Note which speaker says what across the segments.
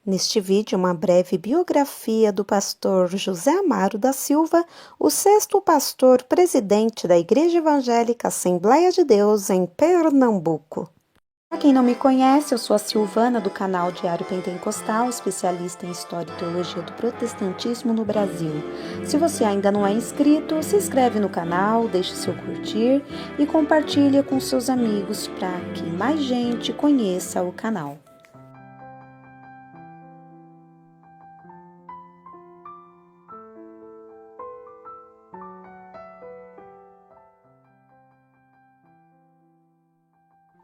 Speaker 1: Neste vídeo, uma breve biografia do pastor José Amaro da Silva, o sexto pastor presidente da Igreja Evangélica Assembleia de Deus em Pernambuco. Para quem não me conhece, eu sou a Silvana do canal Diário Pentecostal, especialista em História e Teologia do Protestantismo no Brasil. Se você ainda não é inscrito, se inscreve no canal, deixe seu curtir e compartilhe com seus amigos para que mais gente conheça o canal.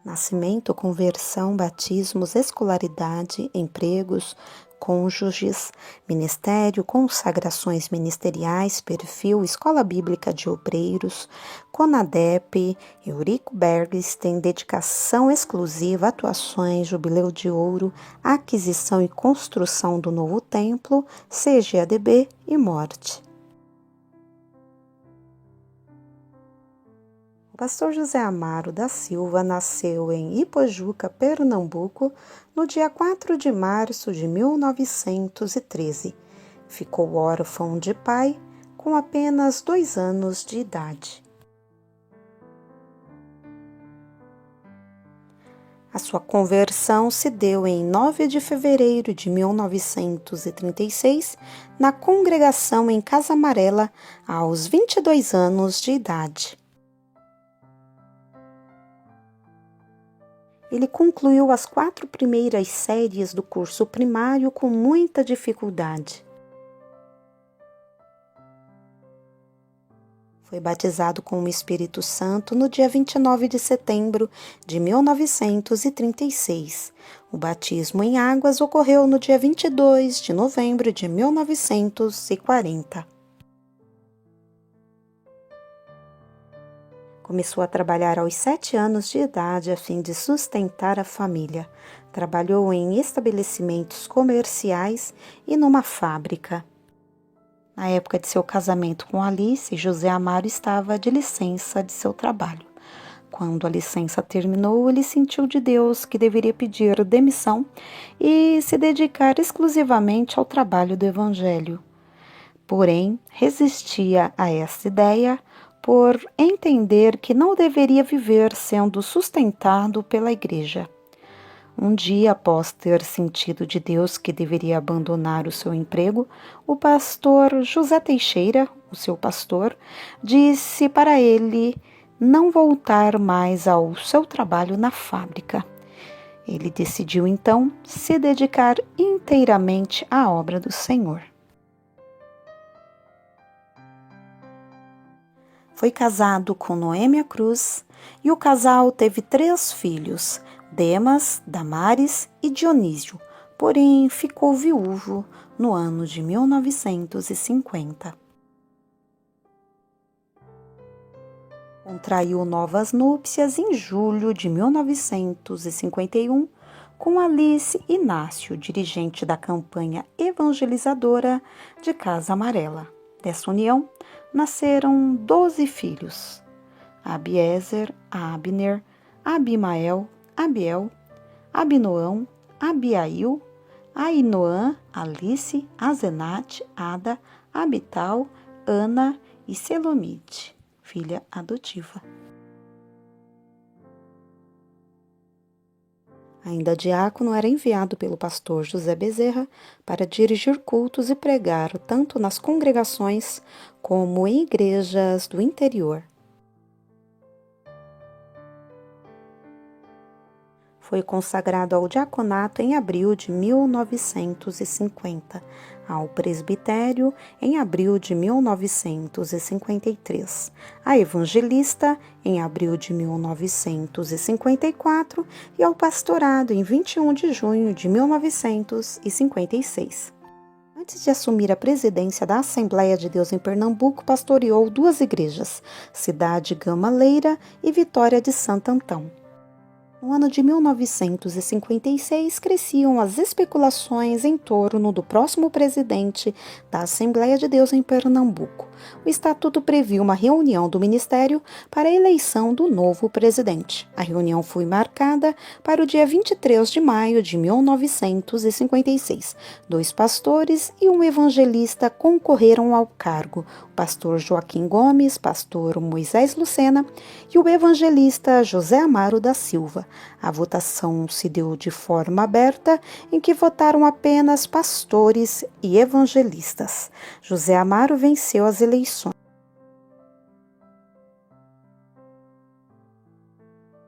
Speaker 1: Nascimento, conversão, batismos, escolaridade, empregos, cônjuges, ministério, consagrações ministeriais, perfil, Escola Bíblica de Obreiros, Conadep, Eurico Berges tem dedicação exclusiva, atuações, Jubileu de Ouro, aquisição e construção do novo templo, CGADB e morte. O pastor José Amaro da Silva nasceu em Ipojuca, Pernambuco, no dia 4 de março de 1913. Ficou órfão de pai com apenas 2 anos de idade. A sua conversão se deu em 9 de fevereiro de 1936, na congregação em Casa Amarela, aos 22 anos de idade. Ele concluiu as 4 primeiras séries do curso primário com muita dificuldade. Foi batizado com o Espírito Santo no dia 29 de setembro de 1936. O batismo em águas ocorreu no dia 22 de novembro de 1940. Começou a trabalhar aos 7 anos de idade a fim de sustentar a família. Trabalhou em estabelecimentos comerciais e numa fábrica. Na época de seu casamento com Alice, José Amaro estava de licença de seu trabalho. Quando a licença terminou, ele sentiu de Deus que deveria pedir demissão e se dedicar exclusivamente ao trabalho do Evangelho. Porém, resistia a essa ideia por entender que não deveria viver sendo sustentado pela igreja. Um dia, após ter sentido de Deus que deveria abandonar o seu emprego, o pastor José Teixeira, o seu pastor, disse para ele não voltar mais ao seu trabalho na fábrica. Ele decidiu então se dedicar inteiramente à obra do Senhor. Foi casado com Noêmia Cruz e o casal teve 3 filhos, Demas, Damares e Dionísio, porém ficou viúvo no ano de 1950. Contraiu novas núpcias em julho de 1951 com Alice Inácio, dirigente da campanha evangelizadora de Casa Amarela. Dessa união, nasceram 12 filhos: Abiezer, Abner, Abimael, Abiel, Abinoão, Abiail, Ainoã, Alice, Azenate, Ada, Abital, Ana e Selomite, filha adotiva. Ainda diácono, era enviado pelo pastor José Bezerra para dirigir cultos e pregar tanto nas congregações como em igrejas do interior. Foi consagrado ao diaconato em abril de 1950, ao presbitério em abril de 1953, a evangelista em abril de 1954 e ao pastorado em 21 de junho de 1956. Antes de assumir a presidência da Assembleia de Deus em Pernambuco, pastoreou 2 igrejas, Cidade Gamaleira e Vitória de Santo Antão. No ano de 1956, cresciam as especulações em torno do próximo presidente da Assembleia de Deus em Pernambuco. O estatuto previa uma reunião do ministério para a eleição do novo presidente. A reunião foi marcada para o dia 23 de maio de 1956. 2 pastores e um evangelista concorreram ao cargo: o pastor Joaquim Gomes, pastor Moisés Lucena e o evangelista José Amaro da Silva. A votação se deu de forma aberta, em que votaram apenas pastores e evangelistas. José Amaro venceu as eleições.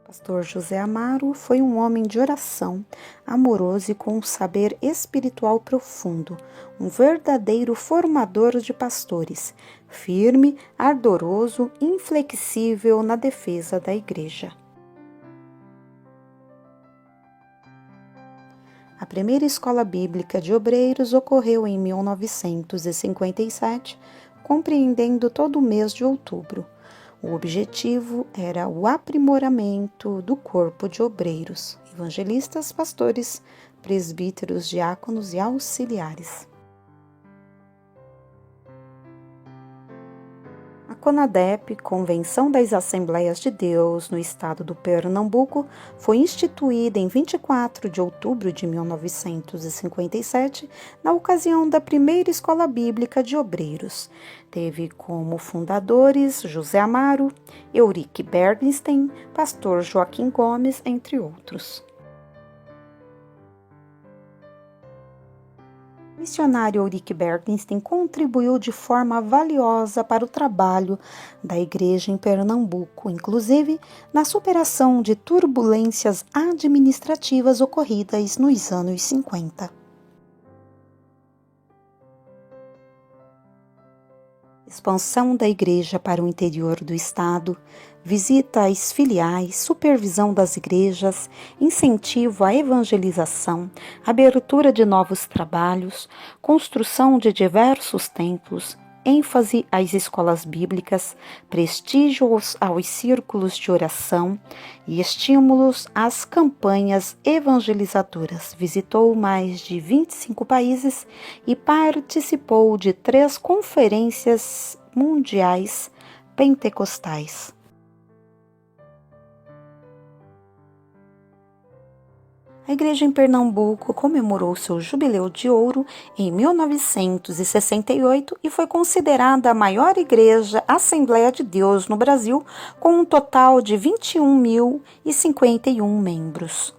Speaker 1: Pastor José Amaro foi um homem de oração, amoroso e com um saber espiritual profundo, um verdadeiro formador de pastores, firme, ardoroso, inflexível na defesa da igreja. A primeira escola bíblica de obreiros ocorreu em 1957, compreendendo todo o mês de outubro. O objetivo era o aprimoramento do corpo de obreiros, evangelistas, pastores, presbíteros, diáconos e auxiliares. A CONADEP, Convenção das Assembleias de Deus no estado do Pernambuco, foi instituída em 24 de outubro de 1957, na ocasião da primeira escola bíblica de obreiros. Teve como fundadores José Amaro, Eurique Bernstein, pastor Joaquim Gomes, entre outros. O missionário Eurique Bernstein contribuiu de forma valiosa para o trabalho da igreja em Pernambuco, inclusive na superação de turbulências administrativas ocorridas nos anos 50. Expansão da igreja para o interior do estado, visita às filiais, supervisão das igrejas, incentivo à evangelização, abertura de novos trabalhos, construção de diversos templos, ênfase às escolas bíblicas, prestígio aos círculos de oração e estímulos às campanhas evangelizadoras. Visitou mais de 25 países e participou de 3 conferências mundiais pentecostais. A igreja em Pernambuco comemorou seu jubileu de ouro em 1968 e foi considerada a maior igreja Assembleia de Deus no Brasil, com um total de 21.051 membros.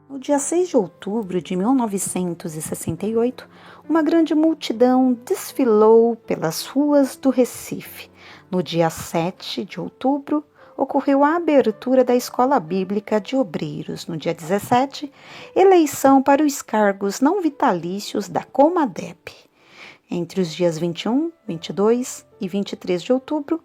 Speaker 1: No dia 6 de outubro de 1968, uma grande multidão desfilou pelas ruas do Recife. No dia 7 de outubro, ocorreu a abertura da Escola Bíblica de Obreiros. No dia 17, eleição para os cargos não vitalícios da CONADEP. Entre os dias 21, 22 e 23 de outubro,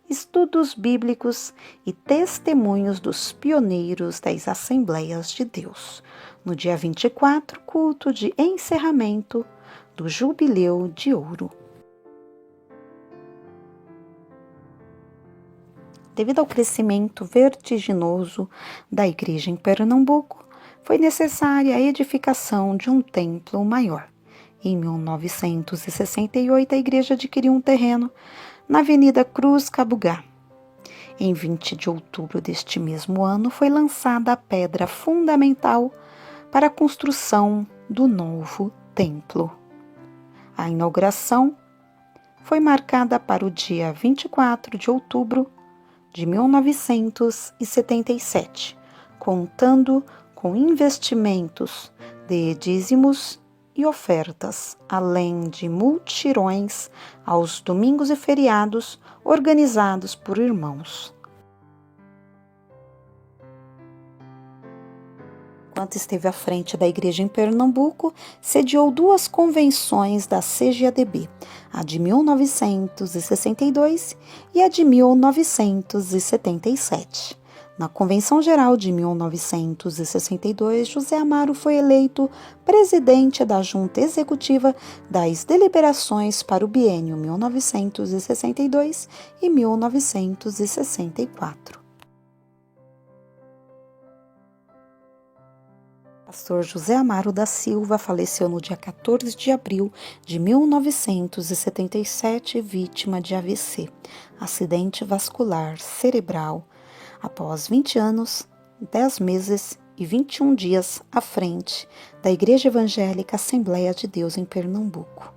Speaker 1: estudos bíblicos e testemunhos dos pioneiros das Assembleias de Deus. No dia 24, culto de encerramento do Jubileu de Ouro. Devido ao crescimento vertiginoso da igreja em Pernambuco, foi necessária a edificação de um templo maior. Em 1968, a igreja adquiriu um terreno na Avenida Cruz Cabugá. Em 20 de outubro deste mesmo ano, foi lançada a pedra fundamental para a construção do novo templo. A inauguração foi marcada para o dia 24 de outubro de 1977, contando com investimentos de dízimos e ofertas, além de multirões aos domingos e feriados organizados por irmãos. Enquanto esteve à frente da igreja em Pernambuco, sediou 2 convenções da CGADB, a de 1962 e a de 1977. Na Convenção Geral de 1962, José Amaro foi eleito presidente da Junta Executiva das deliberações para o biênio 1962 e 1964. Pastor José Amaro da Silva faleceu no dia 14 de abril de 1977, vítima de AVC, acidente vascular cerebral, após 20 anos, 10 meses e 21 dias à frente da Igreja Evangélica Assembleia de Deus em Pernambuco.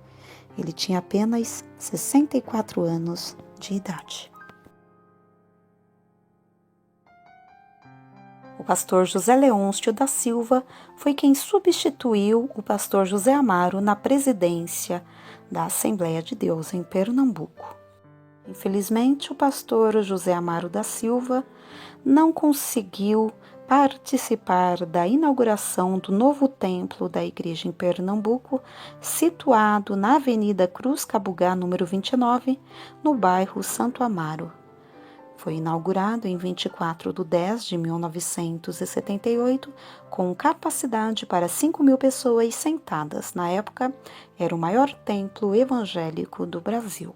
Speaker 1: Ele tinha apenas 64 anos de idade. O pastor José Leôncio da Silva foi quem substituiu o pastor José Amaro na presidência da Assembleia de Deus em Pernambuco. Infelizmente, o pastor José Amaro da Silva não conseguiu participar da inauguração do novo templo da igreja em Pernambuco, situado na Avenida Cruz Cabugá, número 29, no bairro Santo Amaro. Foi inaugurado em 24/10/1978, com capacidade para 5.000 pessoas sentadas. Na época, era o maior templo evangélico do Brasil.